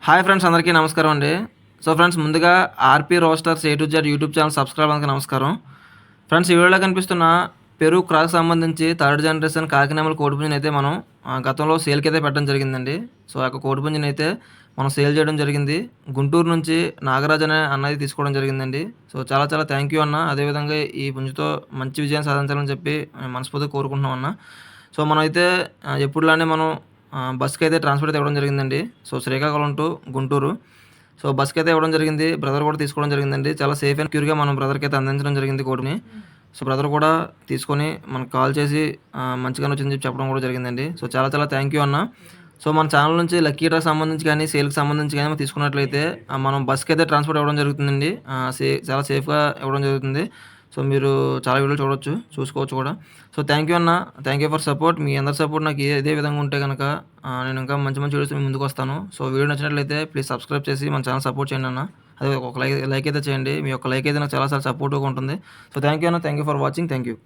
Hi friends, అందరికీ నమస్కారం అండి. సో ఫ్రెండ్స్, ముందుగా RP roasters A to Z YouTube channel subscribe అవ్వడానికి నమస్కారం. ఫ్రెండ్స్, ఈ వీడియోలో కనిపిస్తున్న పెరుగు క్రాస్‌కి సంబంధించి థర్డ్ జనరేషన్ కాకినామల కోడిపుంజునైతే మనం గతంలో సేల్‌కైతే పెట్టడం జరిగిందండి. సో ఆ యొక్క కోడిపుంజునైతే మనం సేల్ చేయడం జరిగింది. గుంటూరు నుంచి నాగరాజ్ అనే అన్నది తీసుకోవడం జరిగిందండి. సో చాలా చాలా థ్యాంక్ యూ అన్న. అదేవిధంగా ఈ పుంజుతో మంచి విజయం సాధించాలని చెప్పి మనస్ఫూర్తిగా కోరుకుంటున్నాం అన్న. సో మనమైతే ఎప్పుడులానే మనం బస్‌కైతే ట్రాన్స్‌పోర్ట్ అయితే ఇవ్వడం జరిగిందండి. So Srikakulam to Guntur. So బస్‌కైతే ఇవ్వడం జరిగింది. బ్రదర్ కూడా తీసుకోవడం జరిగిందండి. చాలా సేఫ్ అండ్ సెక్యూర్‌గా మనం బ్రదర్‌కైతే అందించడం జరిగింది కోడిని. సో బ్రదర్ కూడా తీసుకొని మనకు కాల్ చేసి మంచిగానే వచ్చిందని చెప్పి చెప్పడం కూడా జరిగిందండి. సో చాలా చాలా థ్యాంక్ యూ అన్న. సో మన ఛానల్ నుంచి లక్కీ డ్రాకి సంబంధించి కానీ, సేల్‌కి సంబంధించి కానీ తీసుకున్నట్లయితే మనం బస్‌కైతే ట్రాన్స్‌పోర్ట్ ఇవ్వడం జరుగుతుందండి. చాలా సేఫ్‌గా ఇవ్వడం జరుగుతుంది. సో మీరు చాలా వీడియోలు చూడొచ్చు, చూసుకోవచ్చు కూడా. సో థ్యాంక్ యూ అన్న. Thank you for support. మీ అందరి సపోర్ట్ నాకు ఇదే విధంగా ఉంటే గనక నేను ఇంకా మంచి మంచి వీడియోస్ మీ ముందుకొస్తాను. సో వీడియో నచ్చినట్లయితే ప్లీజ్ సబ్స్క్రైబ్ చేసి మన ఛానల్ సపోర్ట్ చేయండి అన్న. అదే ఒక లైక్ అయితే చేయండి. మీ యొక్క లైక్ అయితే నాకు చాలా చాలా సపోర్టివ్‌గా ఉంటుంది. సో థ్యాంక్ యూ అన్న. Thank you for watching. Thank you.